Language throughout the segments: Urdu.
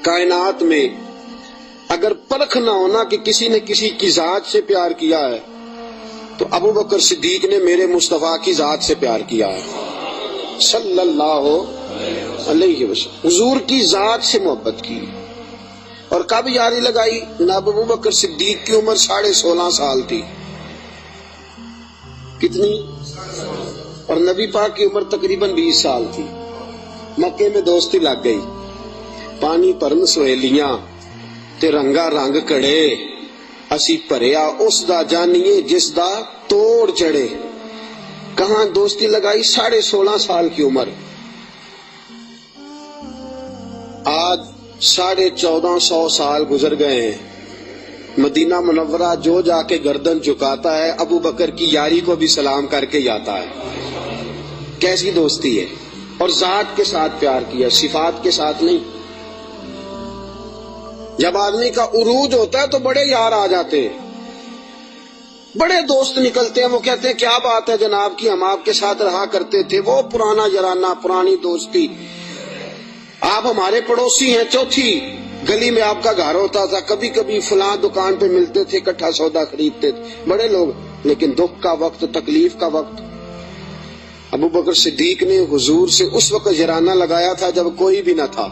کائنات میں اگر پرکھ نہ ہونا کہ کسی نے کسی کی ذات سے پیار کیا ہے تو ابو بکر صدیق نے میرے مصطفیٰ کی ذات سے پیار کیا ہے صلی اللہ علیہ وسلم، حضور کی ذات سے محبت کی۔ اور کب یاری لگائی؟ جناب ابو بکر صدیق کی عمر 16.5 سال تھی۔ کتنی؟ اور نبی پاک کی عمر تقریباً 20 سال تھی۔ مکے میں دوستی لگ گئی، پانی پرن سہیلیاں تے رنگا رنگ کڑے، اسی پریا اس دا جانیے جس دا توڑ چڑھے۔ کہاں دوستی لگائی؟ 16.5 سال کی عمر۔ آج 1450 سال گزر گئے ہیں، مدینہ منورہ جو جا کے گردن چکاتا ہے ابو بکر کی یاری کو بھی سلام کر کے جاتا ہے۔ کیسی دوستی ہے! اور ذات کے ساتھ پیار کیا، صفات کے ساتھ نہیں۔ جب آدمی کا عروج ہوتا ہے تو بڑے یار آ جاتے ہیں، بڑے دوست نکلتے ہیں، وہ کہتے ہیں کیا بات ہے جناب کی، ہم آپ کے ساتھ رہا کرتے تھے، وہ پرانا یارانہ، پرانی دوستی، آپ ہمارے پڑوسی ہیں، چوتھی گلی میں آپ کا گھر ہوتا تھا، کبھی کبھی فلاں دکان پہ ملتے تھے، اکٹھا سودا خریدتے تھے، بڑے لوگ۔ لیکن دکھ کا وقت، تکلیف کا وقت، ابو بکر صدیق نے حضور سے اس وقت یارانہ لگایا تھا جب کوئی بھی نہ تھا،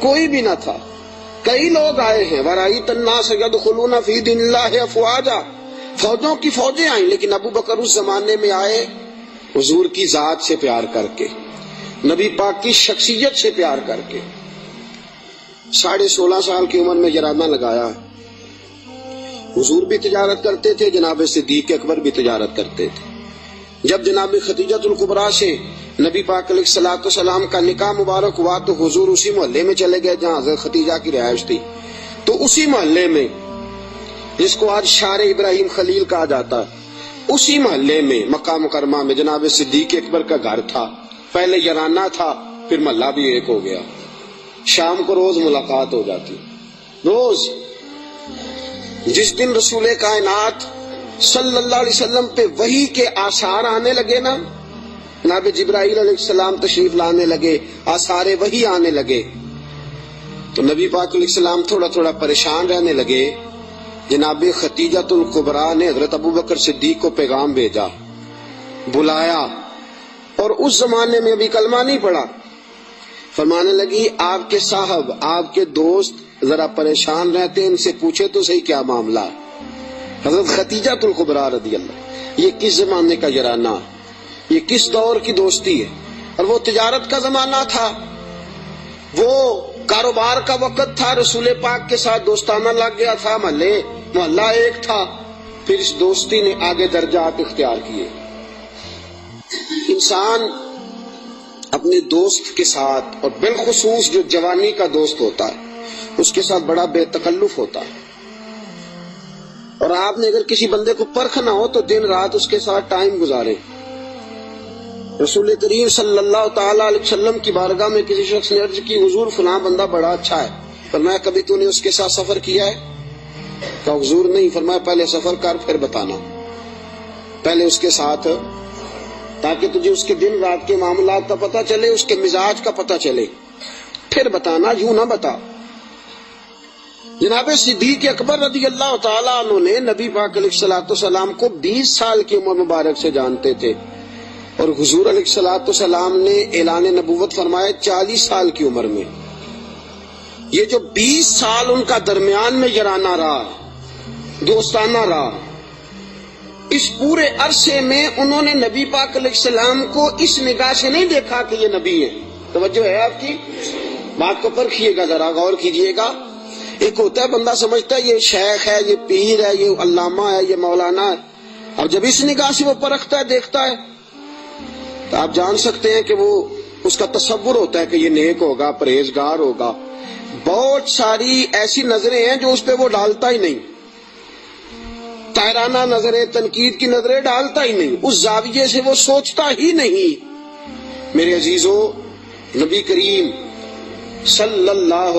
کوئی بھی نہ تھا۔ کئی لوگ آئے ہیں، وَرَأَيْتَ النَّاسَ يَدْخُلُونَ فِي دِينِ اللَّهِ أَفْوَاجًا، فوجوں کی فوجیں آئیں، لیکن ابو بکر اس زمانے میں آئے حضور کی ذات سے پیار کر کے، نبی پاک کی شخصیت سے پیار کر کے۔ 16.5 سال کی عمر میں یارانہ لگایا۔ حضور بھی تجارت کرتے تھے، جناب صدیق اکبر بھی تجارت کرتے تھے۔ جب جناب خدیجۃ الکبریٰ سے نبی پاک علیہ الصلوۃ والسلام کا نکاح مبارک ہوا تو حضور اسی محلے میں چلے گئے جہاں حضرت خدیجہ کی رہائش تھی۔ تو اسی محلے میں، جس کو آج شار ابراہیم خلیل کہا جاتا ہے، اسی محلے میں مکہ مکرمہ میں جناب صدیق اکبر کا گھر تھا۔ پہلے یارانہ تھا، پھر محلہ بھی ایک ہو گیا۔ شام کو روز ملاقات ہو جاتی، روز۔ جس دن رسول کائنات صلی اللہ علیہ وسلم پہ وحی کے آثار آنے لگے نا، جناب جبرائیل علیہ السلام تشریف لانے لگے، آثار وحی آنے لگے، تو نبی پاک علیہ السلام تھوڑا تھوڑا پریشان رہنے لگے۔ جناب خدیجۃ الکبریٰ نے حضرت ابو بکر صدیق کو پیغام بھیجا، بلایا، اور اس زمانے میں ابھی کلمہ نہیں پڑا۔ فرمانے لگی آپ کے صاحب، آپ کے دوست ذرا پریشان رہتے ہیں، ان سے پوچھے تو صحیح کیا معاملہ ہے۔ حضرت خدیجۃ الکبریٰ رضی اللہ، یہ کس زمانے کا یارانہ، یہ کس دور کی دوستی ہے؟ اور وہ تجارت کا زمانہ تھا، وہ کاروبار کا وقت تھا، رسول پاک کے ساتھ دوستانہ لگ گیا تھا، محلہ ایک تھا۔ پھر اس دوستی نے آگے درجات اختیار کیے۔ انسان اپنے دوست کے ساتھ، اور بالخصوص جو جوانی کا دوست ہوتا ہے، اس کے ساتھ بڑا بے تکلف ہوتا ہے۔ اور آپ نے اگر کسی بندے کو پرکھنا ہو تو دن رات اس کے ساتھ ٹائم گزارے۔ رسول کریم صلی اللہ تعالی علیہ وسلم کی بارگاہ میں کسی شخص نے عرض کی، حضور فلاں بندہ بڑا اچھا ہے۔ فرمایا کبھی تو نے اس کے ساتھ سفر کیا ہے؟ کہا حضور نہیں۔ فرمایا پہلے سفر کر پھر بتانا، پہلے اس کے ساتھ، تاکہ تجھے اس کے دن رات کے معاملات کا پتہ چلے، اس کے مزاج کا پتہ چلے، پھر بتانا، یوں نہ بتا۔ جناب صدیق اکبر رضی اللہ تعالیٰ عنہ نے نبی پاک علیہ الصلوۃ والسلام کو 20 سال کی عمر مبارک سے جانتے تھے، اور حضور علیہ الصلوۃ والسلام نے اعلان نبوت فرمایا 40 سال کی عمر میں۔ یہ جو 20 سال ان کا درمیان میں یارانہ رہا، دوستانہ رہا، اس پورے عرصے میں انہوں نے نبی پاک علیہ السلام کو اس نگاہ سے نہیں دیکھا کہ یہ نبی ہے۔ توجہ ہے آپ کی؟ بات کو پرکھیے گا، ذرا غور کیجئے گا۔ ایک ہوتا ہے بندہ سمجھتا ہے یہ شیخ ہے، یہ پیر ہے، یہ علامہ ہے، یہ مولانا ہے، اور جب اس نگاہ سے وہ پرکھتا ہے، دیکھتا ہے، تو آپ جان سکتے ہیں کہ وہ اس کا تصور ہوتا ہے کہ یہ نیک ہوگا، پرہیزگار ہوگا۔ بہت ساری ایسی نظریں ہیں جو اس پہ وہ ڈالتا ہی نہیں، تائرانہ نظریں، تنقید کی نظریں ڈالتا ہی نہیں، اس زاویے سے وہ سوچتا ہی نہیں۔ میرے عزیزو، نبی کریم صلی اللہ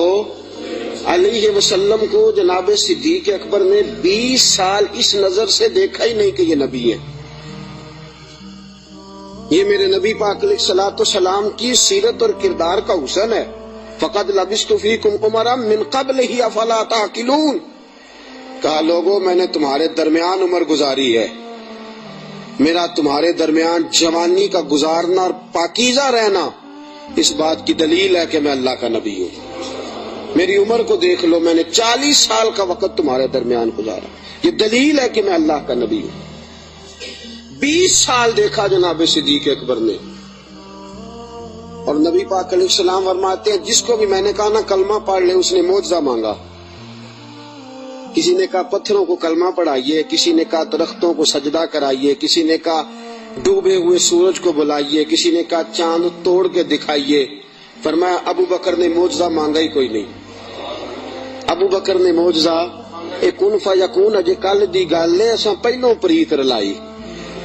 علیہ وسلم کو جناب صدیق اکبر نے 20 سال اس نظر سے دیکھا ہی نہیں کہ یہ نبی ہے۔ یہ میرے نبی پاک علیہ الصلوۃ والسلام کی سیرت اور کردار کا حسن ہے۔ فقد لبثت فیکم عمرا من قبلہ افلا تعقلون، کہا لوگوں میں نے تمہارے درمیان عمر گزاری ہے، میرا تمہارے درمیان جوانی کا گزارنا اور پاکیزہ رہنا اس بات کی دلیل ہے کہ میں اللہ کا نبی ہوں۔ میری عمر کو دیکھ لو، میں نے 40 سال کا وقت تمہارے درمیان گزارا، یہ دلیل ہے کہ میں اللہ کا نبی ہوں۔ 20 سال دیکھا جناب صدیق اکبر نے، اور نبی پاک علیہ السلام فرماتے ہیں جس کو بھی میں نے کہا نا کلمہ پڑھ لے، اس نے معجزہ مانگا۔ کسی نے کہا پتھروں کو کلمہ پڑھائیے، کسی نے کہا درختوں کو سجدہ کرائیے، کسی نے کہا ڈوبے ہوئے سورج کو بلائیے، کسی نے کہا چاند توڑ کے دکھائیے۔ فرمایا ابو بکر نے معجزہ مانگا ہی کوئی نہیں۔ ابو بکر نے معجزہ اے کن فیکون اجے کل دی گل ہے، اساں پہلوں پریت رلائی۔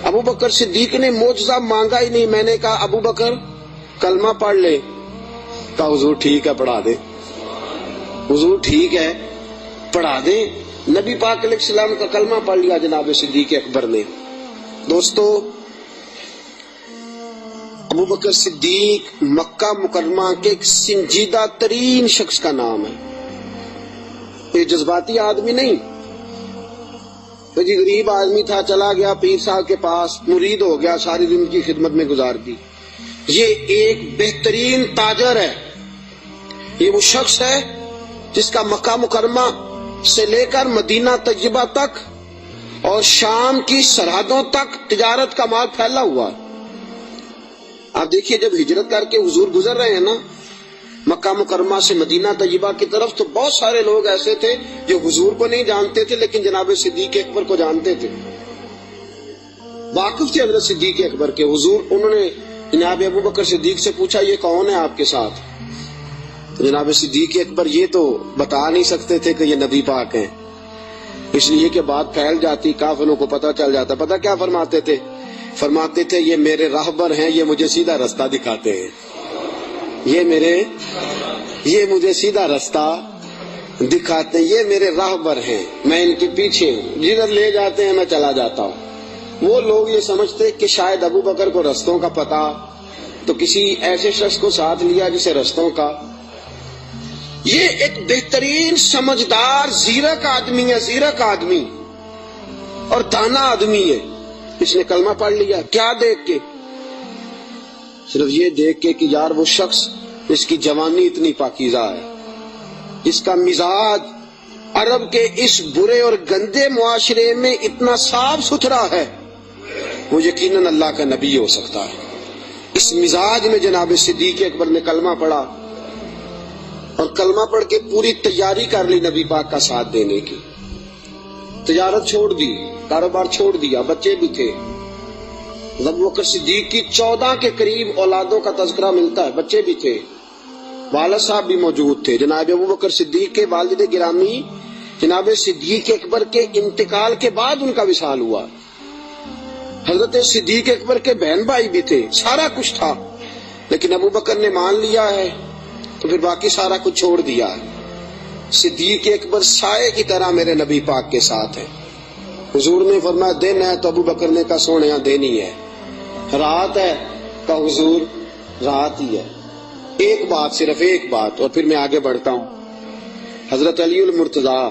ابو بکر صدیق نے معجزہ مانگا ہی نہیں۔ میں نے کہا ابو بکر کلمہ پڑھ لے، کہا حضور ٹھیک ہے پڑھا دے، حضور ٹھیک ہے پڑھا دیں۔ نبی پاک علیہ السلام کا کلمہ پڑھ لیا جناب صدیق اکبر نے۔ دوستو ابو بکر صدیق مکہ مکرمہ کے ایک سنجیدہ ترین شخص کا نام ہے۔ یہ جذباتی آدمی نہیں، یہ غریب آدمی تھا، چلا گیا پیر صاحب کے پاس، مرید ہو گیا، ساری زندگی خدمت میں گزار دی۔ یہ ایک بہترین تاجر ہے، یہ وہ شخص ہے جس کا مکہ مکرمہ سے لے کر مدینہ طیبہ تک اور شام کی سرحدوں تک تجارت کا مال پھیلا ہوا ہے۔ آپ دیکھیے جب ہجرت کر کے حضور گزر رہے ہیں نا مکہ مکرمہ سے مدینہ طیبہ کی طرف، تو بہت سارے لوگ ایسے تھے جو حضور کو نہیں جانتے تھے لیکن جناب صدیق اکبر کو جانتے تھے، واقف تھے حضرت صدیق اکبر کے۔ حضور انہوں نے جناب ابو بکر صدیق سے پوچھا یہ کون ہے آپ کے ساتھ؟ جناب صدیق اکبر یہ تو بتا نہیں سکتے تھے کہ یہ نبی پاک ہیں، اس لیے کہ بات پھیل جاتی، کافروں کو پتہ چل جاتا۔ پتہ کیا فرماتے تھے؟ فرماتے تھے یہ میرے راہبر ہیں، یہ مجھے سیدھا رستہ دکھاتے ہیں، یہ مجھے سیدھا رستہ دکھاتے ہیں، یہ میرے راہبر ہیں، میں ان کے پیچھے ہوں، جدھر لے جاتے ہیں میں چلا جاتا ہوں۔ وہ لوگ یہ سمجھتے کہ شاید ابو بکر کو رستوں کا پتہ، تو کسی ایسے شخص کو ساتھ لیا جسے رستوں کا۔ یہ ایک بہترین سمجھدار زیرک آدمی ہے، زیرک آدمی اور دانا آدمی ہے۔ اس نے کلمہ پڑھ لیا، کیا دیکھ کے؟ صرف یہ دیکھ کے کہ یار وہ شخص جس کی جوانی اتنی پاکیزہ ہے، جس کا مزاج عرب کے اس برے اور گندے معاشرے میں اتنا صاف ستھرا ہے، وہ یقیناً اللہ کا نبی ہو سکتا ہے۔ اس مزاج میں جناب صدیق اکبر نے کلمہ پڑھا، اور کلمہ پڑھ کے پوری تیاری کر لی نبی پاک کا ساتھ دینے کی۔ تجارت چھوڑ دی، کاروبار چھوڑ دیا، بچے بھی تھے۔ ابو بکر صدیق کی 14 کے قریب اولادوں کا تذکرہ ملتا ہے، بچے بھی تھے، والد صاحب بھی موجود تھے۔ جناب ابو بکر صدیق کے والد گرامی جناب صدیق اکبر کے انتقال کے بعد ان کا وصال ہوا۔ حضرت صدیق اکبر کے بہن بھائی بھی تھے، سارا کچھ تھا، لیکن ابو بکر نے مان لیا ہے تو پھر باقی سارا کچھ چھوڑ دیا ہے۔ صدیق اکبر سائے کی طرح میرے نبی پاک کے ساتھ ہے۔ حضور نے فرمایا دن ہے تو ابو بکر نے کہا سونے دینی ہے، رات ہے کہا حضور رات ہی ہے۔ ایک بات، صرف ایک بات، اور پھر میں آگے بڑھتا ہوں۔ حضرت علی المرتضیٰ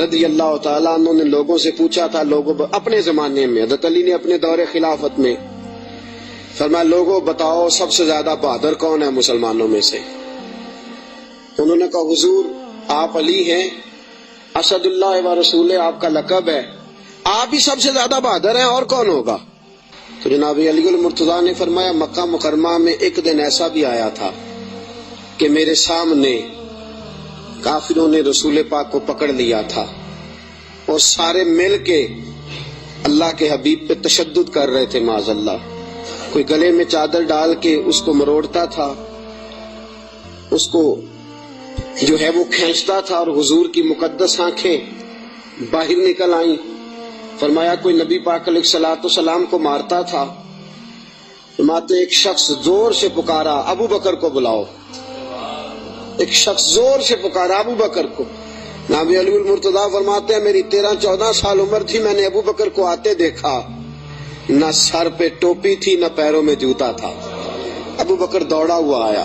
رضی اللہ تعالیٰ عنہ نے لوگوں سے پوچھا تھا، لوگوں اپنے زمانے میں حضرت علی نے اپنے دور خلافت میں فرمایا لوگوں بتاؤ سب سے زیادہ بہادر کون ہے مسلمانوں میں سے؟ انہوں نے کہا حضور آپ علی ہیں، اسد اللہ و رسول آپ کا لقب ہے، آپ ہی سب سے زیادہ بہادر ہیں، اور کون ہوگا؟ تو جناب علی المرتضیٰ نے فرمایا مکہ مکرمہ میں ایک دن ایسا بھی آیا تھا کہ میرے سامنے کافروں نے رسول پاک کو پکڑ لیا تھا، اور سارے مل کے اللہ کے حبیب پہ تشدد کر رہے تھے معاذ اللہ۔ کوئی گلے میں چادر ڈال کے اس کو مروڑتا تھا، اس کو جو ہے وہ کھینچتا تھا، اور حضور کی مقدس آنکھیں باہر نکل آئیں۔ فرمایا کوئی نبی پاک علیہ الصلوۃ والسلام کو مارتا تھا، فرماتے ایک شخص زور سے پکارا ابو بکر کو بلاؤ، ایک شخص زور سے پکارا ابو بکر کو۔ نبی علی المرتضیٰ فرماتے ہیں میری 13-14 سال عمر تھی، میں نے ابو بکر کو آتے دیکھا، نہ سر پہ ٹوپی تھی نہ پیروں میں جوتا تھا۔ ابو بکر دوڑا ہوا آیا،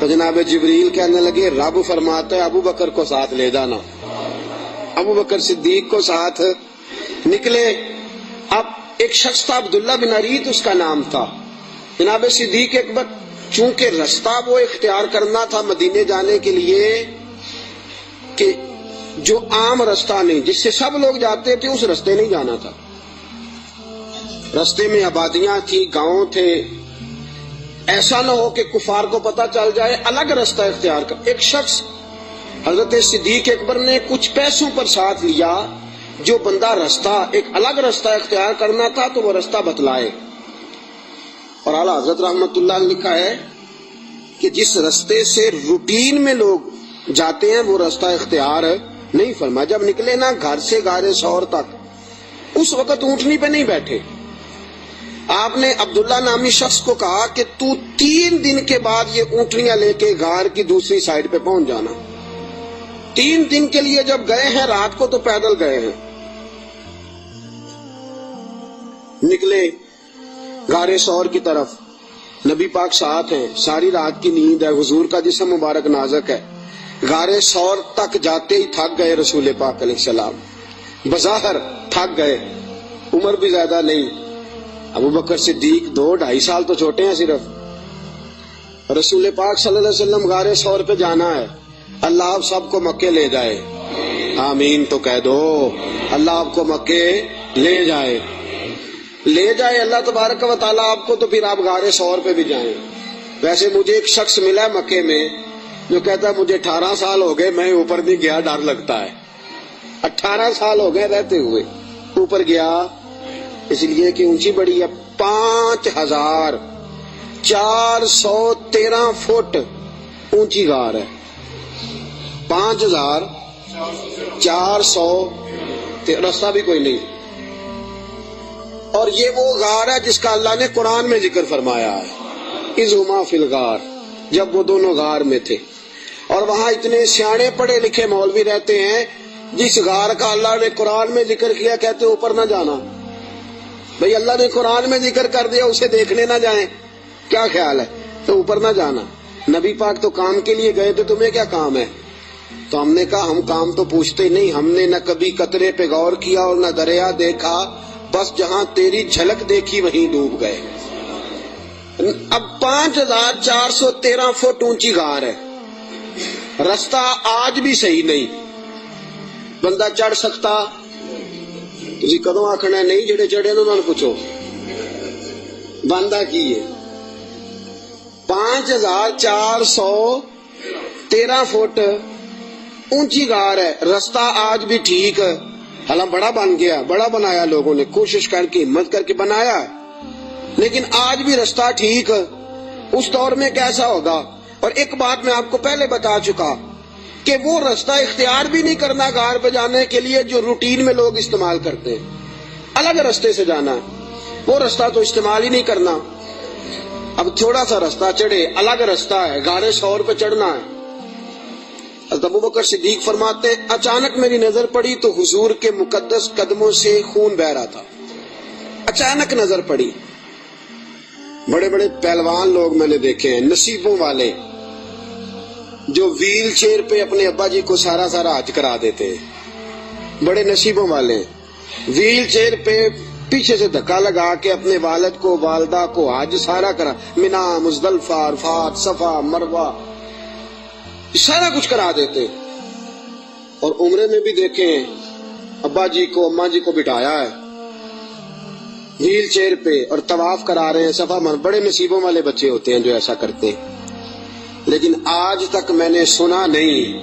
تو جناب جبریل کہنے لگے رب فرماتا ہے ابو بکر کو ساتھ لے جانا. ابو بکر صدیق کو ساتھ نکلے. اب ایک شخص تھا عبداللہ بن اریت اس کا نام تھا. جناب صدیق اکبر چونکہ رستہ وہ اختیار کرنا تھا مدینے جانے کے لیے کہ جو عام رستہ نہیں جس سے سب لوگ جاتے تھے اس رستے نہیں جانا تھا. رستے میں آبادیاں تھی، گاؤں تھے، ایسا نہ ہو کہ کفار کو پتہ چل جائے، الگ رستہ اختیار کر. ایک شخص حضرت صدیق اکبر نے کچھ پیسوں پر ساتھ لیا، جو بندہ رستہ ایک الگ رستہ اختیار کرنا تھا تو وہ رستہ بتلائے. اور اعلیٰ حضرت رحمت اللہ نے لکھا ہے کہ جس رستے سے روٹین میں لوگ جاتے ہیں وہ رستہ اختیار نہیں فرما. جب نکلے نا گھر سے غار ثور تک، اس وقت اونٹنی پہ نہیں بیٹھے. آپ نے عبداللہ نامی شخص کو کہا کہ تو 3 دن کے بعد یہ اونٹنیاں لے کے غار کی دوسری سائڈ پہ پہنچ جانا. 3 دن کے لیے جب گئے ہیں، رات کو تو پیدل گئے ہیں. نکلے غار ثور کی طرف، نبی پاک ساتھ ہیں، ساری رات کی نیند ہے، حضور کا جسم مبارک نازک ہے. غار ثور تک جاتے ہی تھک گئے رسول پاک علیہ السلام، بظاہر تھک گئے. عمر بھی زیادہ نہیں، ابو بکر صدیق 2-2.5 سال تو چھوٹے ہیں صرف. رسول پاک صلی اللہ علیہ وسلم غار ثور پہ جانا ہے، اللہ آپ سب کو مکے لے جائے. آمین تو کہہ دو. اللہ آپ کو مکے لے جائے، لے جائے اللہ تبارک و تعالیٰ آپ کو، تو پھر آپ غار ثور پہ بھی جائیں. ویسے مجھے ایک شخص ملا ہے مکے میں جو کہتا ہے مجھے 18 سال ہو گئے میں اوپر نہیں گیا، ڈر لگتا ہے. 18 سال ہو گئے رہتے ہوئے اوپر گیا، اس لیے کہ اونچی بڑی ہے. 5413 فٹ اونچی غار ہے. 5400 رستہ بھی کوئی نہیں. اور یہ وہ غار ہے جس کا اللہ نے قرآن میں ذکر فرمایا ہے، اذ ہما فی الغار، جب وہ دونوں غار میں تھے. اور وہاں اتنے سیانے پڑھے لکھے مولوی رہتے ہیں، جس غار کا اللہ نے قرآن میں ذکر کیا کہتے اوپر نہ جانا. بھئی اللہ نے قرآن میں ذکر کر دیا، اسے دیکھنے نہ جائیں، کیا خیال ہے؟ تو اوپر نہ جانا. نبی پاک تو کام کے لیے گئے تھے، تمہیں کیا کام ہے؟ تو ہم نے کہا ہم کام تو پوچھتے نہیں، ہم نے نہ کبھی قطرے پہ غور کیا اور نہ دریا دیکھا، بس جہاں تیری جھلک دیکھی وہیں ڈوب گئے. اب 5413 فٹ اونچی غار ہے، رستہ آج بھی صحیح نہیں. بندہ چڑھ سکتا؟ تسی کدوں آکھنا نہیں، جڑے چڑھے انہوں نے پوچھو بندہ کی ہے. 5413 فٹ اونچی غار ہے، رستہ آج بھی ٹھیک، حالانکہ بڑا بن گیا، بڑا بنایا لوگوں نے، کوشش کر کے ہمت کر کے بنایا، لیکن آج بھی رستہ ٹھیک. اس دور میں کیسا ہوگا؟ اور ایک بات میں آپ کو پہلے بتا چکا کہ وہ رستہ اختیار بھی نہیں کرنا غار پہ جانے کے لیے جو روٹین میں لوگ استعمال کرتے ہیں، الگ رستے سے جانا ہے. وہ رستہ تو استعمال ہی نہیں کرنا. اب تھوڑا سا رستہ چڑھے، الگ رستہ ہے، غار ثور پہ چڑھنا ہے. حضرت ابو بکر صدیق فرماتے ہیں اچانک میری نظر پڑی تو حضور کے مقدس قدموں سے خون بہ رہا تھا. اچانک نظر پڑی. بڑے بڑے پہلوان لوگ میں نے دیکھے ہیں، نصیبوں والے، جو ویل چیئر پہ اپنے ابا جی کو سارا حج کرا دیتے ہیں، بڑے نصیبوں والے. ویل چیئر پہ پیچھے سے دھکا لگا کے اپنے والد کو والدہ کو حج سارا کرا، منا، مزدلفہ، عرفات، صفا، مروہ، سارا کچھ کرا دیتے. اور عمرے میں بھی دیکھیں ابا جی کو اماں جی کو بٹھایا ہے ویل چیئر پہ اور طواف کرا رہے ہیں صفا مروہ. بڑے نصیبوں والے بچے ہوتے ہیں جو ایسا کرتے ہیں. لیکن آج تک میں نے سنا نہیں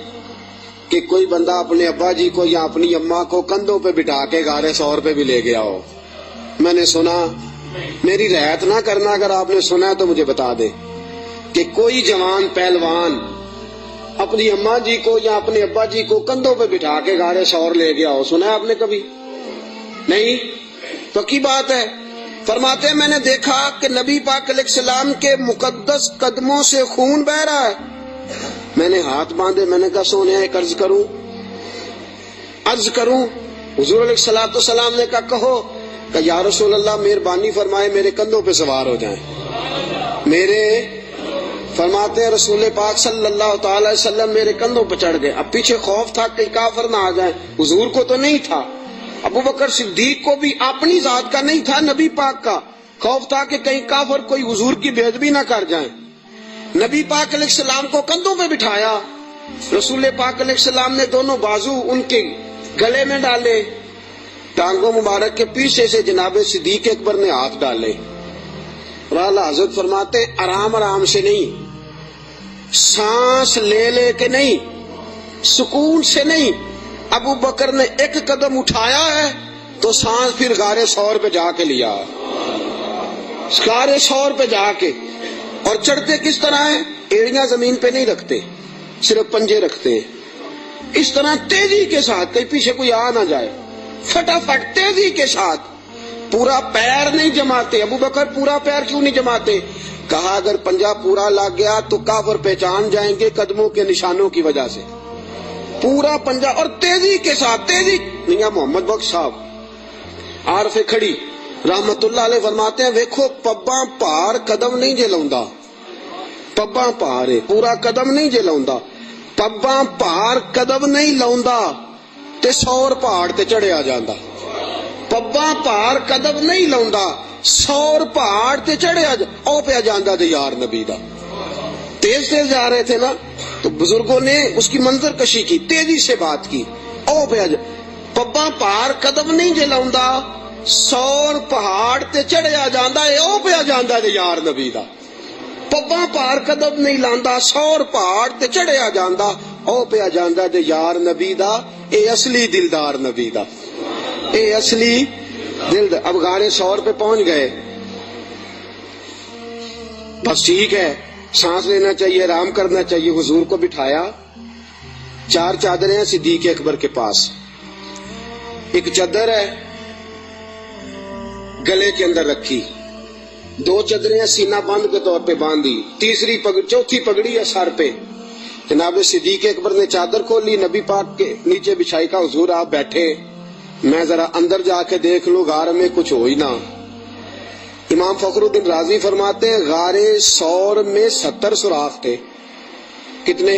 کہ کوئی بندہ اپنے ابا جی کو یا اپنی اماں کو کندھوں پہ بٹھا کے غار ثور پہ بھی لے گیا ہو. میں نے سنا، میری رعایت نہ کرنا اگر آپ نے سنا ہے تو مجھے بتا دیں کہ کوئی جوان پہلوان اپنی اماں جی کو یا اپنے ابا جی کو کندھوں پہ بٹھا کے غار ثور لے گیا ہو. سنا ہے آپ نے کبھی؟ نہیں. پکی بات ہے. فرماتے ہیں میں نے دیکھا کہ نبی پاک علیہ السلام کے مقدس قدموں سے خون بہ رہا ہے. میں نے ہاتھ باندھے، میں نے کہا سونے ایک عرض کروں. حضور علیہ السلام نے کہا کہو. کہ یا رسول اللہ مہربانی فرمائے میرے کندھوں پہ سوار ہو جائیں، میرے فرماتے ہیں رسول پاک صلی اللہ تعالی وسلم میرے کندھوں پہ چڑھ گئے. اب پیچھے خوف تھا کہ کافر نہ آ جائیں. حضور کو تو نہیں تھا, ابو بکر صدیق کو بھی اپنی ذات کا نہیں تھا, نبی پاک کا خوف تھا کہ کہیں کافر کوئی حضور کی بے ادبی نہ کر جائیں. نبی پاک علیہ السلام کو کندھوں پہ بٹھایا. رسول پاک علیہ السلام نے دونوں بازو ان کے گلے میں ڈالے, ٹانگوں مبارک کے پیچھے سے جناب صدیق اکبر نے ہاتھ ڈالے. اور اعلیٰ حضرت فرماتے ہیں آرام آرام سے نہیں, سانس لے لے کے نہیں, سکون سے نہیں. ابو بکر نے ایک قدم اٹھایا ہے تو سانس پھر غار ثور پہ جا کے لیا, غار ثور پہ جا کے. اور چڑھتے کس طرح ہیں؟ ایڑیاں زمین پہ نہیں رکھتے, صرف پنجے رکھتے ہیں. اس طرح تیزی کے ساتھ, کہیں پیچھے کوئی آ نہ جائے, فٹافٹ تیزی کے ساتھ. پورا پیر نہیں جماتے. ابو بکر پورا پیر کیوں نہیں جماتے؟ کہا اگر پنجہ پورا لگ گیا تو کافر پہچان جائیں گے قدموں کے نشانوں کی وجہ سے. پورا پنجہ اور تیزی کے ساتھ, تیزی. میاں محمد بخش صاحب عارف کھڑی رحمت اللہ علیہ فرماتے ہیں ویکھو پباں پار قدم نہیں جے لاؤندا, پباں پار ہے پورا قدم نہیں جے لاؤندا, پباں پار قدم نہیں لاؤندا تے سور پہاڑ تے چڑھیا جاندا. پباں پار قدم نہیں لاؤندا, سور پہاڑ تے چڑھیا او پیا جاندا تے یار نبی دا. تیز تیز جا رہے تھے نا, تو بزرگوں نے اس کی منظر کشی کی, تیزی سے بات کی. او پیا پباں پار قدم نہیں جے لاؤندا, سور پہاڑ تے چڑھیا جاندا اے او پیا جاندا تے یار نبی دا. پباں پار قدم نہیں لاندا, سور پہاڑ تے چڑھیا جاندا او پیا جاندا تے یار نبی دا. اے اصلی دلدار نبی دا, اے اصلی دلدار. اب غار ثور پہ پہنچ گئے, بس ٹھیک ہے, سانس لینا چاہیے, آرام کرنا چاہیے. حضور کو بٹھایا, 4 چادریں ہیں صدیق اکبر کے پاس. ایک چادر ہے گلے کے اندر رکھی, 2 چادریں سینہ بند کے طور پہ باندھی, چوتھی پگڑی ہے سر پہ. جناب صدیق اکبر نے چادر کھولی, نبی پاک کے نیچے بچھائی. کا حضور آپ بیٹھے, میں ذرا اندر جا کے دیکھ لوں غار میں کچھ ہو ہی نہ. امام فخر الدین رازی فرماتے ہیں غار ثور میں 70 سوراخ تھے. کتنے؟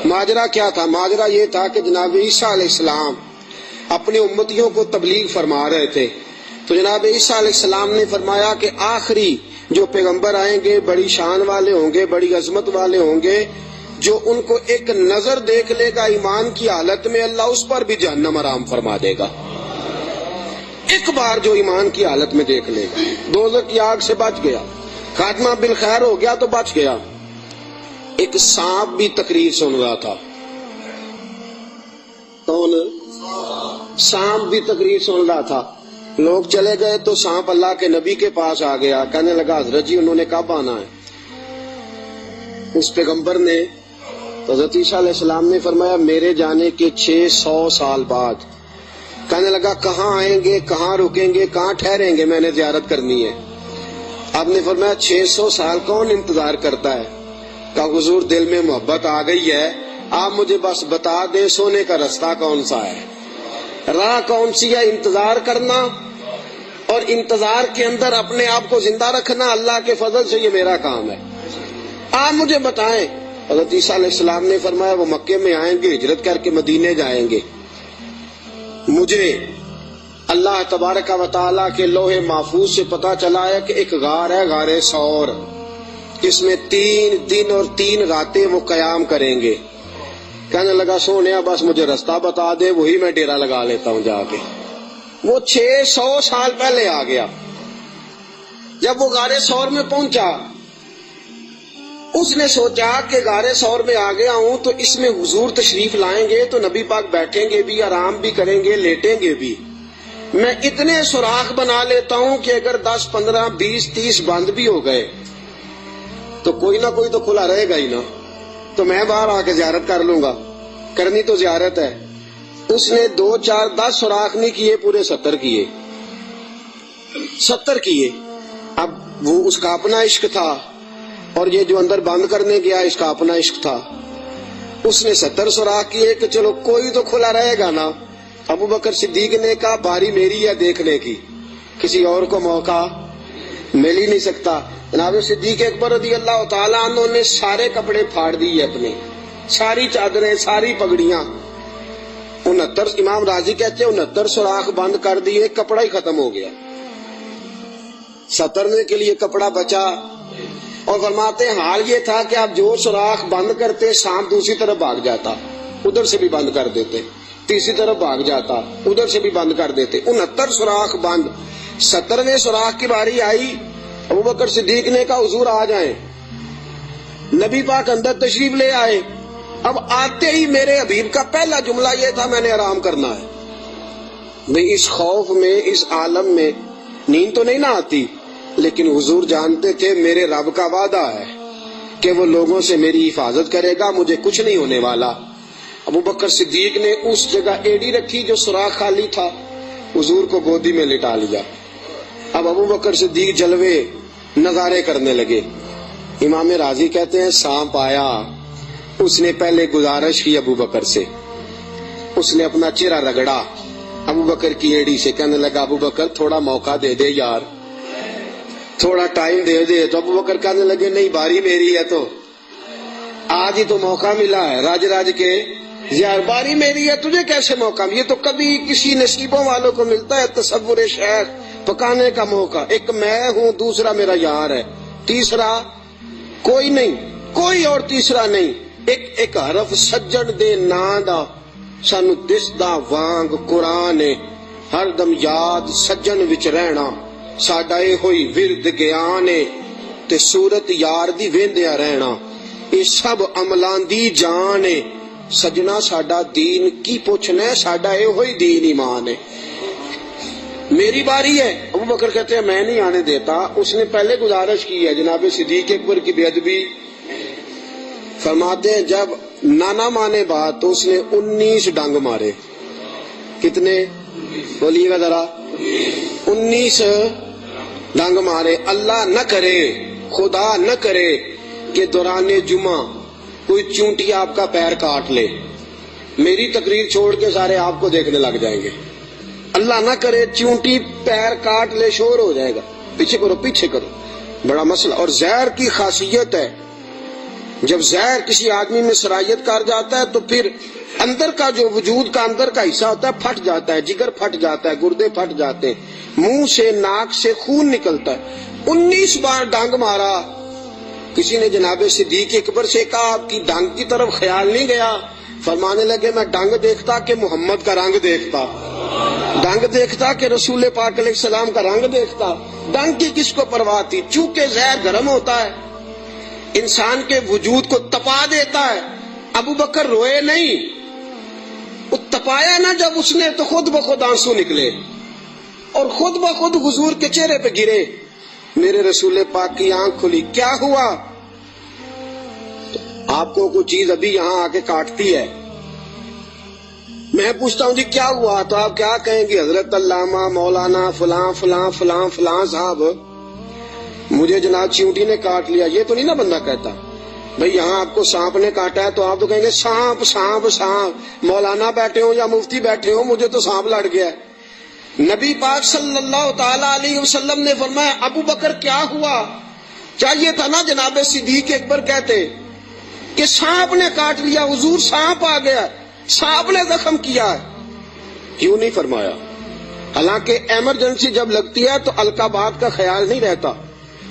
ماجرا کیا تھا؟ ماجرا یہ تھا کہ جناب عیسیٰ علیہ السلام اپنے امتیوں کو تبلیغ فرما رہے تھے. تو جناب عیسیٰ علیہ السلام نے فرمایا کہ آخری جو پیغمبر آئیں گے بڑی شان والے ہوں گے, بڑی عظمت والے ہوں گے, جو ان کو ایک نظر دیکھ لے گا ایمان کی حالت میں, اللہ اس پر بھی جہنم حرام فرما دے گا. ایک بار جو ایمان کی حالت میں دیکھ لے گا, دوزخ کی آگ سے بچ گیا, خاتمہ بالخیر ہو گیا تو بچ گیا. ایک سانپ بھی تقریر سن رہا تھا. کون؟ سانپ بھی تقریر سن رہا تھا. لوگ چلے گئے تو سانپ اللہ کے نبی کے پاس آ گیا, کہنے لگا حضرت جی انہوں نے کب آنا ہے؟ اس پیغمبر نے, حضرت عیسیٰ علیہ السلام نے فرمایا میرے جانے کے 600 سال بعد. کہنے لگا کہاں آئیں گے, کہاں رکیں گے, کہاں ٹھہریں گے, میں نے زیارت کرنی ہے. آپ نے فرمایا 600 سال کون انتظار کرتا ہے؟ کہا حضور دل میں محبت آ گئی ہے, آپ مجھے بس بتا دے سونے کا رستہ کون سا ہے, راہ کون سی ہے. انتظار کرنا اور انتظار کے اندر اپنے آپ کو زندہ رکھنا اللہ کے فضل سے یہ میرا کام ہے, آپ مجھے بتائیں. حضرت عیسیٰ علیہ السلام نے فرمایا وہ مکے میں آئیں گے, ہجرت کر کے مدینے جائیں گے. مجھے اللہ تبارک و تعالیٰ کے لوح محفوظ سے پتا چلا ہے کہ ایک غار ہے, غار ثور, جس میں 3 دن اور 3 راتیں وہ قیام کریں گے. کہنے لگا سونیا بس مجھے رستہ بتا دے, وہی میں ڈیرا لگا لیتا ہوں جا کے. وہ 600 سال پہلے آ گیا. جب وہ غار ثور میں پہنچا, اس نے سوچا کہ غار ثور میں آ گیا ہوں تو اس میں حضور تشریف لائیں گے تو نبی پاک بیٹھیں گے بھی, آرام بھی کریں گے, لیٹیں گے بھی. میں اتنے سوراخ بنا لیتا ہوں کہ اگر 10 15 20 30 بند بھی ہو گئے تو کوئی نہ کوئی تو کھلا رہے گا ہی نا, تو میں باہر آ کے زیارت کر لوں گا, کرنی تو زیارت ہے. اس نے 2 4 10 سوراخ نہیں کیے, پورے 70 کیے, 70 کیے. اب وہ اس کا اپنا عشق تھا اور یہ جو اندر بند کرنے گیا اس کا اپنا عشق تھا. اس نے 70 سوراخ کیے کہ چلو کوئی تو کھلا رہے گا نا. ابو بکر صدیق نے کہا باری میری ہے دیکھنے کی, کسی اور کو موقع مل ہی نہیں سکتا. جناب صدیق اکبر رضی اللہ تعالیٰ عنہ نے سارے کپڑے پھاڑ دیے اپنے، ساری چادریں، ساری پگڑیاں. 69 امام راضی کہتے ہیں 69 سوراخ بند کر دیے، کپڑا ہی ختم ہو گیا. 70 کے لیے کپڑا بچا. اور فرماتے ہیں حال یہ تھا کہ آپ جو سوراخ بند کرتے سانپ دوسری طرف بھاگ جاتا، ادھر سے بھی بند کر دیتے، تیسری طرف بھاگ جاتا، ادھر سے بھی بند کر دیتے. 69 سوراخ بند. 70ویں سوراخ کی باری آئی. ابوبکر صدیق نے کہا حضور آ جائیں. نبی پاک اندر تشریف لے آئے. اب آتے ہی میرے حبیب کا پہلا جملہ یہ تھا میں نے آرام کرنا ہے. بھئی اس خوف میں، اس عالم میں نیند تو نہیں نہ آتی، لیکن حضور جانتے تھے میرے رب کا وعدہ ہے کہ وہ لوگوں سے میری حفاظت کرے گا، مجھے کچھ نہیں ہونے والا. ابوبکر صدیق نے اس جگہ ایڑی رکھی جو سوراخ خالی تھا، حضور کو گودی میں لٹا لیا. اب ابوبکر صدیق جلوے نظارے کرنے لگے. امام راضی کہتے ہیں سانپ آیا، اس نے پہلے گزارش کی ابوبکر سے، اس نے اپنا چہرہ رگڑا ابوبکر کی ایڑی سے، کہنے لگا ابوبکر تھوڑا موقع دے دے یار، تھوڑا ٹائم دے دے. تو ابوبکر کہنے لگے نہیں باری میری ہے، تو آج ہی تو موقع ملا ہے، راج کے یار باری میری ہے، تجھے کیسے موقع؟ یہ تو کبھی کسی نصیبوں والوں کو ملتا ہے تصور شیخ، پکانے کا موقع. ایک میں ہوں، دوسرا میرا یار ہے، تیسرا کوئی نہیں، کوئی اور تیسرا نہیں. ایک حرف سجن دے نا دا سانو دسدا وانگ قرآن، ہر دم یاد سجن وچ رہنا ساڈا اے ہوئی ورد گیان تے صورت یار دی ویندیا رہنا، اے سب عملاں دی جان ہے. سجنا ساڈا دین کی پوچھنا ہے، ساڈا اے ہوئی دین ایمان ہے. میری باری ہے. ابوبکر کہتے ہیں میں نہیں آنے دیتا. اس نے پہلے گزارش کی ہے. جناب صدیق اکبر کی بے ادبی فرماتے ہیں جب نانا مانے بات تو اس نے 19 ڈنگ مارے. کتنے بولیے گا ذرا؟ 19 ڈنگ مارے. اللہ نہ کرے، خدا نہ کرے کہ دوران جمعہ کوئی چونٹی آپ کا پیر کاٹ لے، میری تقریر چھوڑ کے سارے آپ کو دیکھنے لگ جائیں گے. اللہ نہ کرے چونٹی پیر کاٹ لے، شور ہو جائے گا، پیچھے کرو پیچھے کرو، بڑا مسئلہ. اور زہر کی خاصیت ہے جب زہر کسی آدمی میں سرایت کر جاتا ہے تو پھر اندر کا جو وجود کا اندر کا حصہ ہوتا ہے پھٹ جاتا ہے، جگر پھٹ جاتا ہے، گردے پھٹ جاتے ہیں، منہ سے ناک سے خون نکلتا ہے. 19 بار ڈانگ مارا. کسی نے جناب صدیق اکبر سے کہا آپ کی ڈانگ کی طرف خیال نہیں گیا؟ فرمانے لگے میں ڈانگ دیکھتا کہ محمد کا رنگ دیکھتا، ڈانگ دیکھتا کہ رسول پاک علیہ السلام کا رنگ دیکھتا. ڈانگ کی کس کو پرواہ تھی؟ چونکہ زہر گرم ہوتا ہے، انسان کے وجود کو تپا دیتا ہے. ابو بکر روئے نہیں، وہ تپایا نہ جب اس نے تو خود بخود آنسو نکلے اور خود بخود حضور کے چہرے پہ گرے. میرے رسول پاک کی آنکھ کھلی. کیا ہوا؟ آپ کو کوئی چیز ابھی یہاں آ کے کاٹتی ہے، میں پوچھتا ہوں جی کیا ہوا تو آپ کیا کہیں گے؟ حضرت علامہ مولانا فلاں فلاں فلاں فلاں صاحب مجھے جناب چیونٹی نے کاٹ لیا. یہ تو نہیں نا بندہ کہتا. بھئی یہاں آپ کو سانپ نے کاٹا ہے تو آپ تو کہیں گے سانپ سانپ سانپ. مولانا بیٹھے ہوں یا مفتی بیٹھے ہوں، مجھے تو سانپ لڑ گیا. نبی پاک صلی اللہ تعالی علیہ وسلم نے فرمایا ابو بکر کیا ہوا؟ چاہیے تھا نا جناب صدیق اکبر کہتے کہ سانپ نے کاٹ لیا، حضور سانپ آ گیا، سانپ نے زخم کیا ہے. کیوں نہیں فرمایا؟ حالانکہ ایمرجنسی جب لگتی ہے تو القابات کا خیال نہیں رہتا.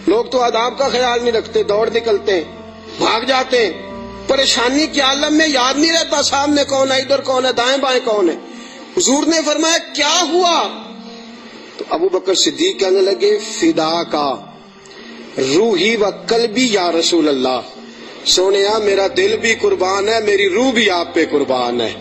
لوگ تو آداب کا خیال نہیں رکھتے، دوڑ نکلتے ہیں، بھاگ جاتے ہیں. پریشانی کے عالم میں یاد نہیں رہتا سامنے کون ہے، ادھر کون ہے، دائیں بائیں کون ہے. حضور نے فرمایا کیا ہوا؟ تو ابو بکر صدیق کہنے لگے فدا کا روحی و قلبی یا رسول اللہ. سونیا میرا دل بھی قربان ہے، میری روح بھی آپ پہ قربان ہے.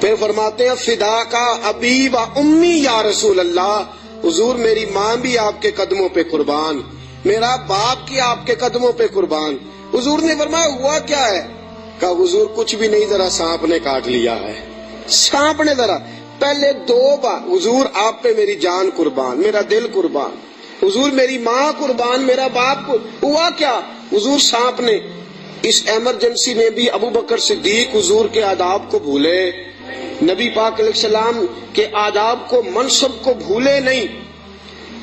پھر فرماتے ہیں فدا کا ابی و امی یا رسول اللہ. حضور میری ماں بھی آپ کے قدموں پہ قربان، میرا باپ کی آپ کے قدموں پہ قربان. حضور نے فرمایا ہوا کیا ہے؟ کہا حضور کچھ بھی نہیں، ذرا سانپ نے کاٹ لیا ہے. سانپ نے ذرا پہلے 2 بار حضور آپ پہ میری جان قربان، میرا دل قربان، حضور میری ماں قربان، میرا باپ. ہوا کیا؟ حضور سانپ نے. اس ایمرجنسی میں بھی ابو بکر صدیق حضور کے آداب کو بھولے، نبی پاک علیہ السلام کے آداب کو، منصب کو بھولے نہیں.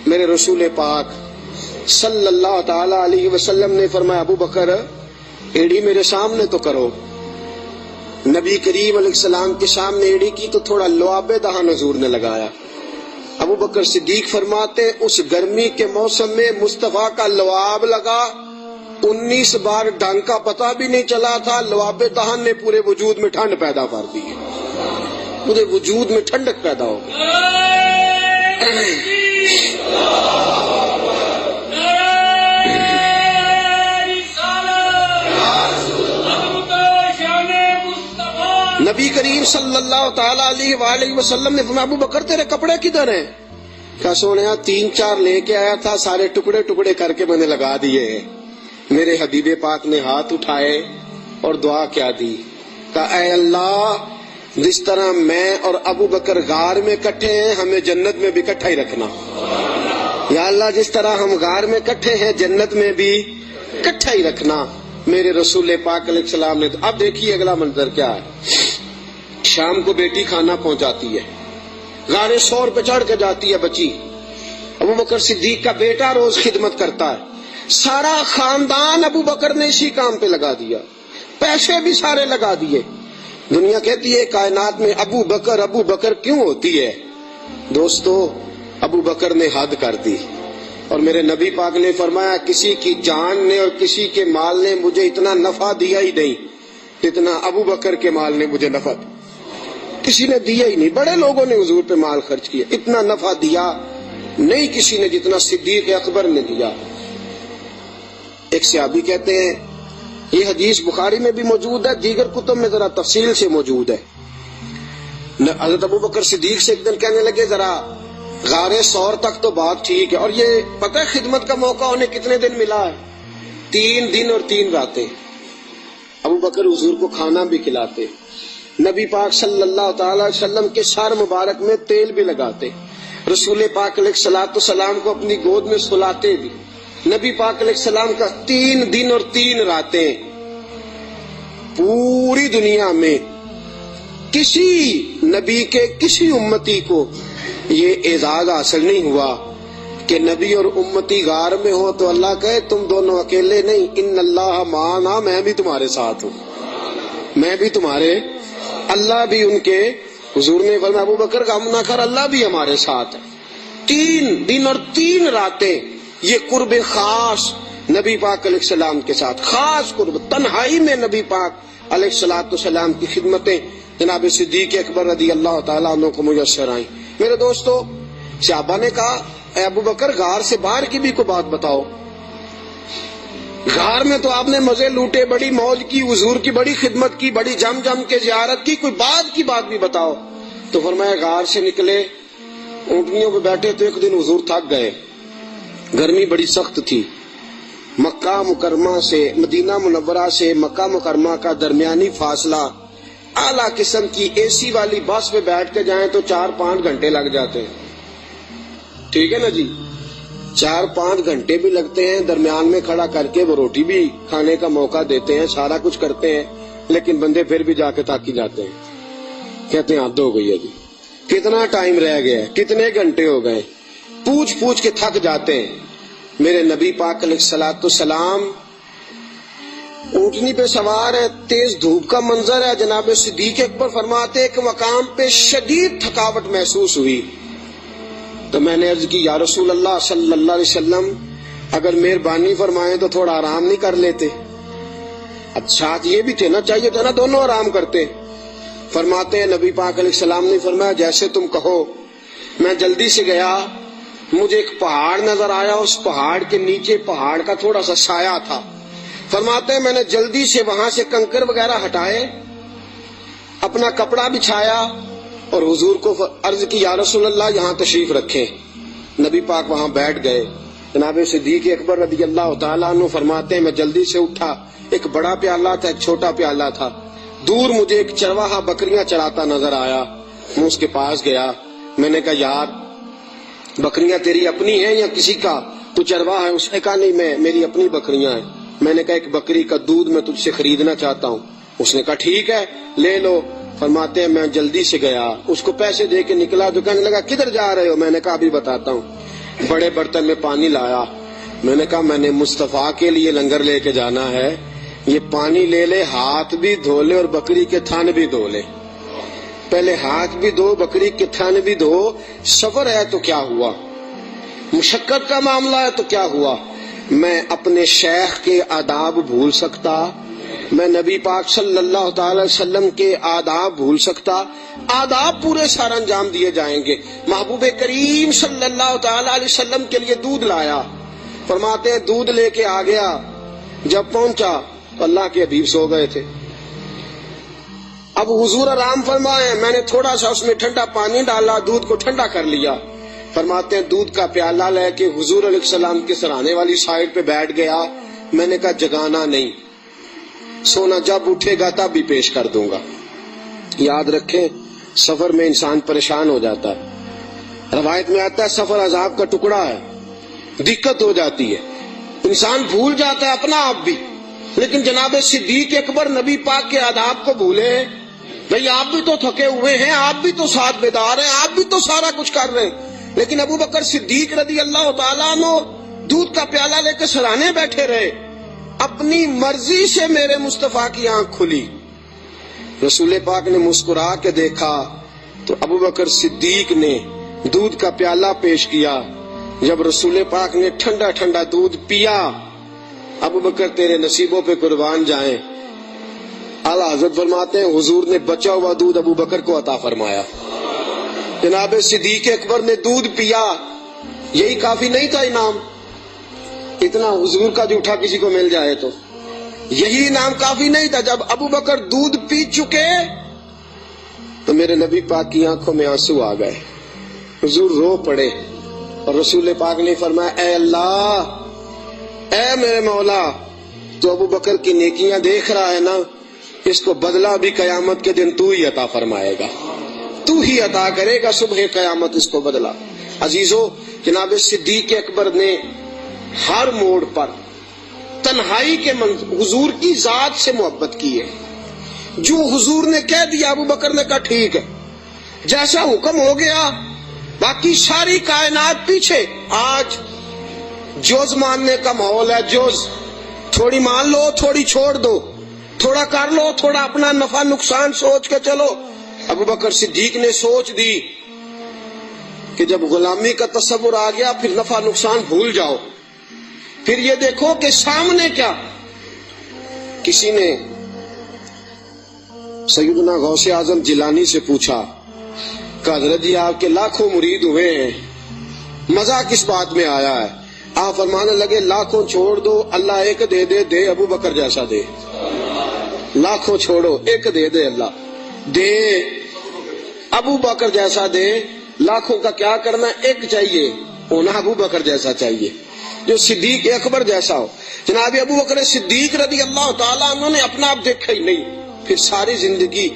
میرے رسول پاک صلی اللہ تعالی علیہ وسلم نے فرمایا ابو بکر ایڑی میرے سامنے تو کرو. نبی کریم علیہ السلام کے سامنے ایڑی کی تو تھوڑا لعاب دہن حضور نے لگایا. ابو بکر صدیق فرماتے اس گرمی کے موسم میں مصطفیٰ کا لعاب لگا 19 بار ڈنگ کا پتہ بھی نہیں چلا تھا. لعاب دہن نے پورے وجود میں ٹھنڈ پیدا کر دی, پورے وجود میں ٹھنڈک پیدا ہو گئی. نبی کریم صلی اللہ تعالی علیہ وآلہ وسلم نے فرمایا ابو بکر تیرے کپڑے کدھر ہیں؟ کہا سونیا 3-4 لے کے آیا تھا, سارے ٹکڑے ٹکڑے کر کے میں نے لگا دیے. میرے حبیب پاک نے ہاتھ اٹھائے اور دعا کیا دی, کہا اے اللہ جس طرح میں اور ابو بکر غار میں کٹھے ہیں ہمیں جنت میں بھی کٹھا ہی رکھنا. یا اللہ جس طرح ہم غار میں کٹھے ہیں جنت میں بھی کٹھا ہی رکھنا. میرے رسول پاک علیہ السلام نے. اب دیکھیے اگلا منظر کیا ہے. شام کو بیٹی کھانا پہنچاتی ہے, غار سور پہ چڑھ کے جاتی ہے بچی. ابو بکر صدیق کا بیٹا روز خدمت کرتا ہے. سارا خاندان ابو بکر نے اسی کام پہ لگا دیا, پیسے بھی سارے لگا دیے. دنیا کہتی ہے کائنات میں ابو بکر کیوں ہوتی ہے؟ دوستو ابو بکر نے حد کر دی. اور میرے نبی پاک نے فرمایا کسی کی جان نے اور کسی کے مال نے مجھے اتنا نفع دیا ہی نہیں جتنا ابو بکر کے مال نے مجھے نفع دیا. کسی نے دیا ہی نہیں. بڑے لوگوں نے حضور پہ مال خرچ کیا, اتنا نفع دیا نہیں کسی نے جتنا صدیق اکبر نے دیا. ایک صحابی کہتے ہیں یہ حدیث بخاری میں بھی موجود ہے, دیگر کتب میں ذرا تفصیل سے موجود ہے. حضرت ابو بکر صدیق سے ایک دن کہنے لگے ذرا غار سور تک تو بات ٹھیک ہے, اور یہ پتہ ہے خدمت کا موقع انہیں کتنے دن ملا ہے؟ 3 دن اور 3 راتیں. ابو بکر حضور کو کھانا بھی کھلاتے, نبی پاک صلی اللہ تعالی وسلم کے سر مبارک میں تیل بھی لگاتے, رسول پاک علیہ الصلوۃ والسلام کو اپنی گود میں سلاتے بھی. نبی پاک علیہ السلام کا 3 دن اور 3 راتیں. پوری دنیا میں کسی نبی کے کسی امتی کو یہ اعزاز حاصل نہیں ہوا کہ نبی اور امتی غار میں ہو تو اللہ کہے تم دونوں اکیلے نہیں, ان اللہ معنا, میں بھی تمہارے ساتھ ہوں, میں بھی تمہارے. اللہ بھی ان کے حضور نے فرمایا ابو بکر غم نہ کر, اللہ بھی ہمارے ساتھ ہے. 3 دن اور 3 راتیں یہ قرب خاص نبی پاک علیہ السلام کے ساتھ, خاص قرب تنہائی میں نبی پاک علیہ الصلوۃ والسلام کی خدمتیں جناب صدیق اکبر رضی اللہ تعالیٰ عنہ کو میسر آئیں. میرے دوستو صحابہ نے کہا اے ابو بکر غار سے باہر کی بھی کوئی بات بتاؤ. غار میں تو آپ نے مزے لوٹے, بڑی موج کی, حضور کی بڑی خدمت کی, بڑی جم کے زیارت کی, کوئی بات بھی بتاؤ. تو فرمایا غار سے نکلے, اونٹنیوں پہ بیٹھے تو ایک دن حضور تھک گئے, گرمی بڑی سخت تھی. مکہ مکرمہ سے مدینہ منورہ سے مکہ مکرمہ کا درمیانی فاصلہ, اعلیٰ قسم کی اے سی والی بس پہ بیٹھ کے جائیں تو 4-5 گھنٹے لگ جاتے ہیں. ٹھیک ہے نا جی, 4-5 گھنٹے بھی لگتے ہیں. درمیان میں کھڑا کر کے وہ روٹی بھی کھانے کا موقع دیتے ہیں, سارا کچھ کرتے ہیں, لیکن بندے پھر بھی جا کے تاکی جاتے ہیں, کہتے ہیں حد ہو گئی ہے جی, کتنا ٹائم رہ گیا ہے, کتنے گھنٹے ہو گئے, پوچھ کے تھک جاتے ہیں. میرے نبی پاک علیہ الصلوۃ والسلام اونٹنی پہ سوار ہے, تیز دھوپ کا منظر ہے. جناب صدیق اکبر فرماتے ایک مقام پہ شدید تھکاوٹ محسوس ہوئی تو میں نے عرض کی یا رسول اللہ صلی اللہ علیہ وسلم اگر مہربانی فرمائیں تو تھوڑا آرام نہیں کر لیتے؟ اب ساتھ یہ بھی تھے نا, چاہیے تھا نا دونوں آرام کرتے. فرماتے ہیں نبی پاک علیہ السلام نے فرمایا جیسے تم کہو. میں جلدی سے گیا, مجھے ایک پہاڑ نظر آیا, اس پہاڑ کے نیچے پہاڑ کا تھوڑا سا سایہ تھا. فرماتے ہیں میں نے جلدی سے وہاں سے کنکر وغیرہ ہٹائے, اپنا کپڑا بچھایا اور حضور کو عرض کی یا رسول اللہ یہاں تشریف رکھیں. نبی پاک وہاں بیٹھ گئے. جناب صدیق اکبر رضی اللہ تعالیٰ عنہ فرماتے ہیں میں جلدی سے اٹھا, ایک بڑا پیالہ تھا ایک چھوٹا پیالہ تھا. دور مجھے ایک چرواہا بکریاں چراتا نظر آیا, میں اس کے پاس گیا. میں نے کہا یار بکریاں تیری اپنی ہیں یا کسی کا, تو چرواہا ہے؟ اس نے کہا نہیں میری اپنی بکریاں ہیں. میں نے کہا ایک بکری کا دودھ میں تجھ سے خریدنا چاہتا ہوں. اس نے کہا ٹھیک ہے لے لو. فرماتے ہیں میں جلدی سے گیا, اس کو پیسے دے کے نکلا تو کہنے لگا کدھر جا رہے ہو؟ میں نے کہا ابھی بتاتا ہوں. بڑے برتن میں پانی لایا, میں نے کہا میں نے مصطفیٰ کے لیے لنگر لے کے جانا ہے، یہ پانی لے لے، ہاتھ بھی دھو لے اور بکری کے تھن بھی دھو لے۔ پہلے ہاتھ بھی دھو، بکری کے تھن بھی دھو۔ سفر ہے تو کیا ہوا، مشقت کا معاملہ ہے تو کیا ہوا؟ میں اپنے شیخ کے آداب بھول سکتا؟ میں نبی پاک صلی اللہ تعالی وسلم کے آداب بھول سکتا؟ آداب پورے سر انجام دیے جائیں گے۔ محبوب کریم صلی اللہ تعالی علیہ وسلم کے لیے دودھ لایا، فرماتے ہیں دودھ لے کے آ گیا، جب پہنچا تو اللہ کے حبیب سو گئے تھے۔ اب حضور آرام فرمائے، میں نے تھوڑا سا اس میں ٹھنڈا پانی ڈالا، دودھ کو ٹھنڈا کر لیا۔ فرماتے ہیں دودھ کا پیالہ لے کے حضور علیہ السلام کے سرانے والی سائڈ پہ بیٹھ گیا۔ میں نے کہا جگانا نہیں، سونا جب اٹھے گا تب بھی پیش کر دوں گا۔ یاد رکھیں سفر میں انسان پریشان ہو جاتا ہے، روایت میں آتا ہے سفر عذاب کا ٹکڑا ہے، دقت ہو جاتی ہے، انسان بھول جاتا ہے اپنا آپ بھی۔ لیکن جناب صدیق اکبر نبی پاک کے آداب کو بھولے؟ بھئی آپ بھی تو تھکے ہوئے ہیں، آپ بھی تو ساتھ بیدار ہیں، آپ بھی تو سارا کچھ کر رہے ہیں، لیکن ابو بکر صدیق رضی اللہ تعالیٰ عنہ دودھ کا پیالہ لے کے سرانے بیٹھے رہے۔ اپنی مرضی سے میرے مصطفیٰ کی آنکھ کھلی، رسول پاک نے مسکرا کے دیکھا تو ابو بکر صدیق نے دودھ کا پیالہ پیش کیا۔ جب رسول پاک نے ٹھنڈا ٹھنڈا دودھ پیا، ابو بکر تیرے نصیبوں پہ قربان جائیں، اعلیٰ حضرت فرماتے ہیں حضور نے بچا ہوا دودھ ابو بکر کو عطا فرمایا۔ جناب صدیق اکبر نے دودھ پیا، یہی کافی نہیں تھا انعام؟ اتنا حضور کا جھوٹا کسی کو مل جائے تو یہی انعام کافی نہیں تھا؟ جب ابو بکر دودھ پی چکے تو میرے نبی پاک کی آنکھوں میں آنسو آ گئے، حضور رو پڑے، اور رسول پاک نے فرمایا اے اللہ، اے میرے مولا، تو ابو بکر کی نیکیاں دیکھ رہا ہے نا، اس کو بدلہ بھی قیامت کے دن تو ہی عطا فرمائے گا، تو ہی عطا کرے گا صبح قیامت اس کو بدلہ۔ عزیزو، جناب صدیق اکبر نے ہر موڑ پر تنہائی کے حضور کی ذات سے محبت کی ہے۔ جو حضور نے کہہ دیا ابو بکر نے کہا ٹھیک ہے، جیسا حکم ہو گیا، باقی ساری کائنات پیچھے۔ آج جوز ماننے کا ماحول ہے، جوز، تھوڑی مان لو تھوڑی چھوڑ دو، تھوڑا کر لو تھوڑا اپنا نفع نقصان سوچ کے چلو۔ ابو بکر صدیق نے سوچ دی کہ جب غلامی کا تصور آ گیا پھر نفع نقصان بھول جاؤ، پھر یہ دیکھو کہ سامنے کیا۔ کسی نے سیدنا غوث اعظم جیلانی سے پوچھا کہ حضرت جی آپ کے لاکھوں مرید ہوئے ہیں، مزہ کس بات میں آیا ہے؟ آپ فرمانے لگے لاکھوں چھوڑ دو، اللہ ایک دے دے، دے ابو بکر جیسا دے۔ لاکھوں چھوڑو، ایک دے دے اللہ، دے ابو بکر جیسا دے۔ لاکھوں کا کیا کرنا، ایک چاہیے، ہونا ابو بکر جیسا چاہیے، جو صدیق اکبر جیسا ہو۔ جناب ابو بکر صدیق رضی اللہ تعالیٰ عنہ نے اپنا آپ دیکھا ہی نہیں، پھر ساری زندگی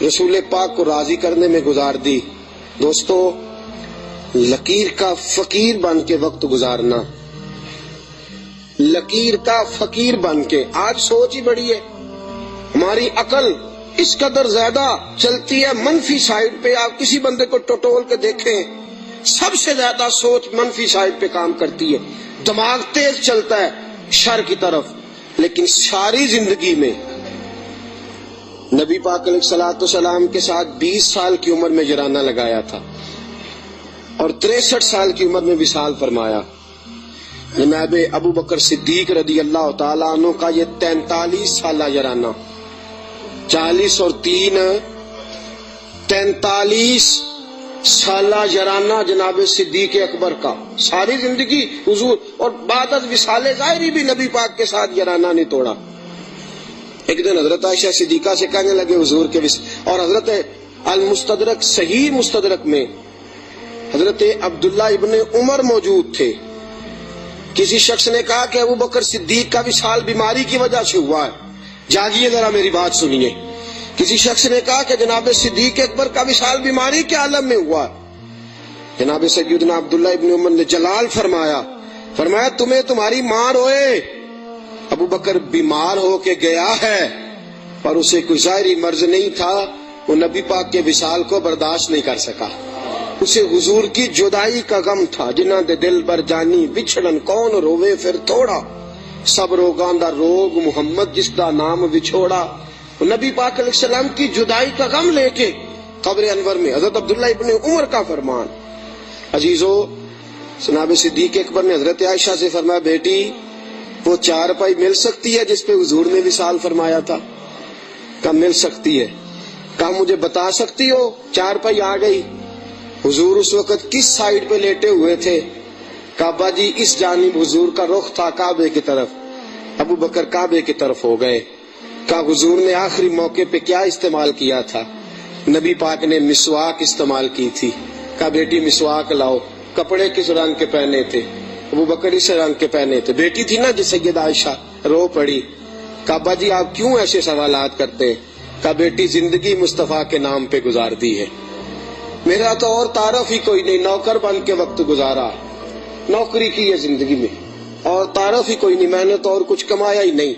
رسول پاک کو راضی کرنے میں گزار دی۔ دوستو، لکیر کا فقیر بن کے وقت گزارنا، لکیر کا فقیر بن کے۔ آج سوچ ہی بڑی ہے، ہماری عقل اس قدر زیادہ چلتی ہے منفی سائڈ پہ۔ آپ کسی بندے کو ٹٹول کے دیکھیں، سب سے زیادہ سوچ منفی سائڈ پہ کام کرتی ہے، دماغ تیز چلتا ہے شر کی طرف۔ لیکن ساری زندگی میں نبی پاک علیہ الصلوۃ والسلام کے ساتھ 20 سال کی عمر میں جرانہ لگایا تھا اور 63 سال کی عمر میں وصال فرمایا۔ جناب ابو بکر صدیق رضی اللہ تعالیٰ عنہ کا یہ 43 سالہ جرانہ، 40 اور 3 43 سالہ جرانہ جناب صدیق اکبر کا، ساری زندگی حضور، اور بعد از وصال ظاہری بھی نبی پاک کے ساتھ جرانہ نہیں توڑا۔ ایک دن حضرت عائشہ صدیقہ سے کہنے لگے حضور کے اور حضرت المستدرک صحیح مستدرک میں حضرت عبداللہ ابن عمر موجود تھے۔ کسی شخص نے کہا کہ ابو بکر صدیق کا وصال بیماری کی وجہ سے ہوا ہے، جاگیے ذرا میری بات سنیے۔ کسی شخص نے کہا کہ جناب صدیق اکبر کا وصال بیماری کے عالم میں ہوا۔ جناب سیدنا عبداللہ ابن عمر نے جلال فرمایا تمہیں تمہاری ماں روئے، ابو بکر بیمار ہو کے گیا ہے پر اسے کوئی ظاہری مرض نہیں تھا، وہ نبی پاک کے وصال کو برداشت نہیں کر سکا۔ اسے حضور کی جدائی کا غم تھا، جنہاں دے دل بر جانی بچھڑن کون روے پھر تھوڑا، سب روگاں دا روگ محمد جس دا نام بچھوڑا۔ نبی پاک علیہ السلام کی جدائی کا غم لے کے قبر انور میں حضرت عبداللہ ابن عمر کا فرمان۔ عزیزو، جناب صدیق اکبر نے حضرت عائشہ سے فرمایا، بیٹی وہ چارپائی مل سکتی ہے جس پہ حضور نے وصال فرمایا تھا؟ کہا مل سکتی ہے۔ کہا مجھے بتا سکتی ہو؟ چارپائی آ گئی۔ حضور اس وقت کس سائیڈ پہ لیٹے ہوئے تھے؟ کعبہ جی اس جانب حضور کا رخ تھا کعبے کی طرف، ابو بکر کعبے کی طرف ہو گئے۔ کہا حضور نے آخری موقع پہ کیا استعمال کیا تھا؟ نبی پاک نے مسواک استعمال کی تھی۔ کہا بیٹی مسواک لاؤ۔ کپڑے کس رنگ کے پہنے تھے؟ ابو بکر اس رنگ کے پہنے تھے۔ بیٹی تھی نا جی سیدہ عائشہ، رو پڑی۔ کعبہ جی آپ کیوں ایسے سوالات کرتے ہیں؟ کہا بیٹی زندگی مصطفیٰ کے نام پہ گزار دی ہے، میرا تو اور تعارف ہی کوئی نہیں، نوکر بن کے وقت گزارا، نوکری کی ہے زندگی میں، اور تعارف ہی کوئی نہیں، میں نے تو اور کچھ کمایا ہی نہیں،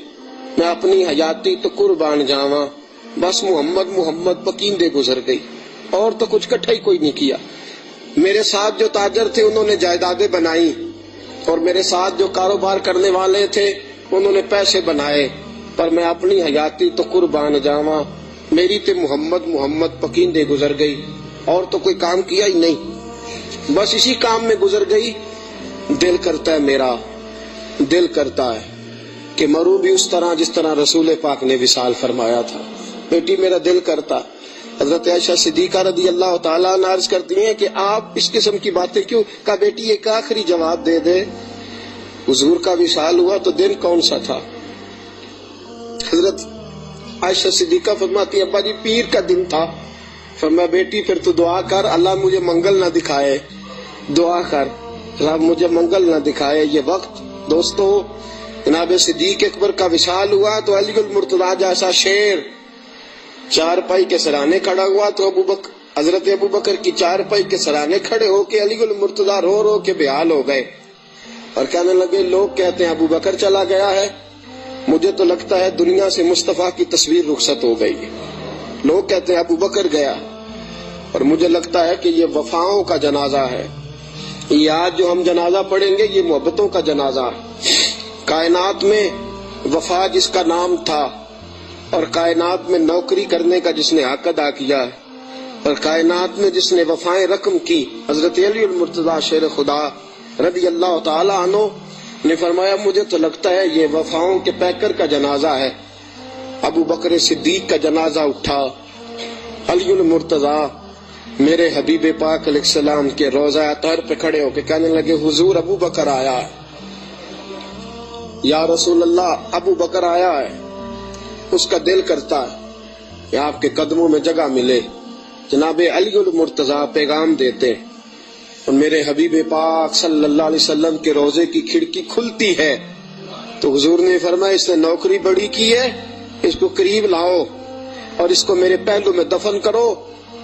میں اپنی حیاتی تو قربان جاواں، بس محمد محمد پکیندے گزر گئی، اور تو کچھ کٹھا ہی کوئی نہیں کیا۔ میرے ساتھ جو تاجر تھے انہوں نے جائیدادیں بنائی، اور میرے ساتھ جو کاروبار کرنے والے تھے انہوں نے پیسے بنائے، پر میں اپنی حیاتی تو قربان جاواں، میری تے محمد محمد پکیندے گزر گئی، اور تو کوئی کام کیا ہی نہیں، بس اسی کام میں گزر گئی۔ دل کرتا ہے، میرا دل کرتا ہے کہ مروں بھی اس طرح جس طرح رسول پاک نے وصال فرمایا تھا۔ بیٹی میرا دل کرتا۔ حضرت عائشہ صدیقہ رضی اللہ تعالیٰ عنہ عرض کرتی ہیں کہ آپ اس قسم کی باتیں کیوں؟ کہا بیٹی ایک آخری جواب دے دے، حضور کا وصال ہوا تو دن کون سا تھا؟ حضرت عائشہ صدیقہ فرماتی ابا جی پیر کا دن تھا۔ فرمایا بیٹی پھر تو دعا کر اللہ مجھے منگل نہ دکھائے، دعا کر اللہ مجھے منگل نہ دکھائے یہ وقت۔ دوستو، جناب صدیق اکبر کا وصال ہوا تو علی المرتضیٰ جیسا شیر چارپائی کے سرانے کھڑا ہوا، تو حضرت ابو بکر کی چارپائی کے سرانے کھڑے ہو کے علی المرتضیٰ رو رو کے بحال ہو گئے، اور کہنے لگے لوگ کہتے ہیں ابو بکر چلا گیا ہے، مجھے تو لگتا ہے دنیا سے مصطفیٰ کی تصویر رخصت ہو گئی ہے۔ لوگ کہتے ہیں ابو بکر گیا، اور مجھے لگتا ہے کہ یہ وفاؤں کا جنازہ ہے، یہ آج جو ہم جنازہ پڑھیں گے یہ محبتوں کا جنازہ ہے۔ کائنات میں وفا جس کا نام تھا، اور کائنات میں نوکری کرنے کا جس نے حق ادا کیا ہے، اور کائنات میں جس نے وفائیں رقم کی، حضرت علی المرتضیٰ شیر خدا رضی اللہ تعالی عنہ نے فرمایا مجھے تو لگتا ہے یہ وفاؤں کے پیکر کا جنازہ ہے۔ ابو بکر صدیق کا جنازہ اٹھا، علی المرتضیٰ میرے حبیب پاک علیہ السلام کے روضہ اطہر پہ کھڑے ہو کے کہنے لگے حضور ابو بکر آیا ہے، یا رسول اللہ ابو بکر آیا ہے۔ اس کا دل کرتا ہے کہ آپ کے قدموں میں جگہ ملے۔ جناب علی المرتضیٰ پیغام دیتے، اور میرے حبیب پاک صلی اللہ علیہ وسلم کے روضے کی کھڑکی کھلتی ہے تو حضور نے فرمایا اس نے نوکری بڑی کی ہے، اس کو قریب لاؤ اور اس کو میرے پہلو میں دفن کرو۔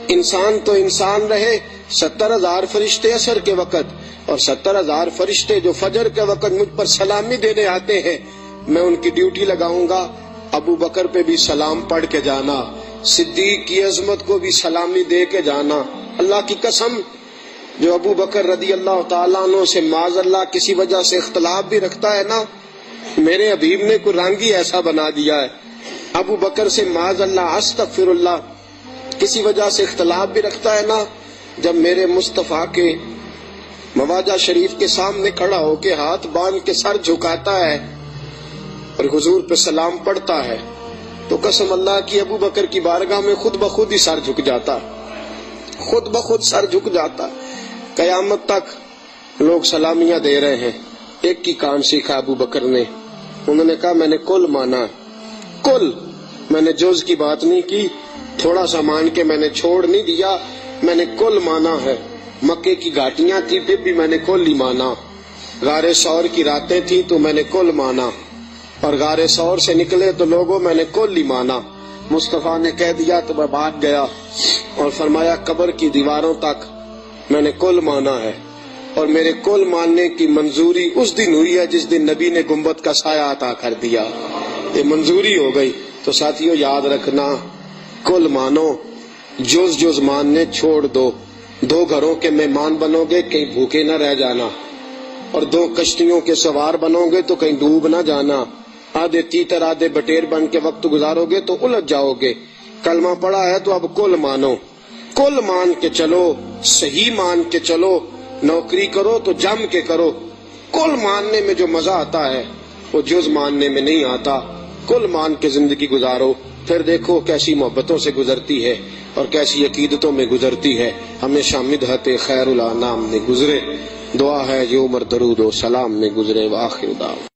انسان تو انسان رہے، 70,000 فرشتے عصر کے وقت اور 70,000 فرشتے جو فجر کے وقت مجھ پر سلامی دینے آتے ہیں، میں ان کی ڈیوٹی لگاؤں گا۔ ابو بکر پہ بھی سلام پڑھ کے جانا، صدیق کی عظمت کو بھی سلامی دے کے جانا۔ اللہ کی قسم، جو ابو بکر رضی اللہ تعالیٰ عنہ سے معاذ اللہ کسی وجہ سے اختلاف بھی رکھتا ہے نا، میرے حبیب نے کوئی رنگ ہی ایسا بنا دیا ہے۔ ابو بکر سے معاذ اللہ استغفر اللہ کسی وجہ سے اختلاف بھی رکھتا ہے نا، جب میرے مصطفیٰ کے مواجہ شریف کے سامنے کھڑا ہو کے ہاتھ باندھ کے سر جھکاتا ہے اور حضور پہ سلام پڑھتا ہے، تو قسم اللہ کی ابو بکر کی بارگاہ میں خود بخود ہی سر جھک جاتا، خود بخود سر جھک جاتا۔ قیامت تک لوگ سلامیاں دے رہے ہیں۔ ایک کی کام سیکھا ابو بکر نے، انہوں نے کہا میں نے کل مانا، کل، میں نے جز کی بات نہیں کی، تھوڑا سا مان کے میں نے چھوڑ نہیں دیا، میں نے کل مانا ہے۔ مکے کی گھاٹیاں تھی پھر بھی میں نے کل ہی مانا، غار سور کی راتیں تھی تو میں نے کل مانا، اور غار سور سے نکلے تو لوگوں میں نے کل ہی مانا۔ مصطفیٰ نے کہہ دیا تو میں بھاگ گیا، اور فرمایا قبر کی دیواروں تک میں نے کل مانا ہے، اور میرے کل ماننے کی منظوری اس دن ہوئی ہے جس دن نبی نے گنبد کا سایہ عطا کر دیا، یہ منظوری ہو گئی۔ تو ساتھیو یاد رکھنا، کل مانو، جز جز ماننے چھوڑ دو۔ دو گھروں کے مہمان بنو گے کہیں بھوکے نہ رہ جانا، اور دو کشتیوں کے سوار بنو گے تو کہیں ڈوب نہ جانا، آدھے تیتر آدھے بٹیر بن کے وقت گزارو گے تو الجھ جاؤ گے۔ کلمہ پڑھا ہے تو اب کل مانو، کل مان کے چلو، صحیح مان کے چلو، نوکری کرو تو جم کے کرو۔ کل ماننے میں جو مزہ آتا ہے وہ جز ماننے میں نہیں آتا۔ کل مان کے زندگی گزارو، پھر دیکھو کیسی محبتوں سے گزرتی ہے اور کیسی عقیدتوں میں گزرتی ہے۔ ہمیشہ مدحت خیر الانام میں گزرے، دعا ہے یہ عمر درود و سلام میں گزرے۔ وآخر دعوانا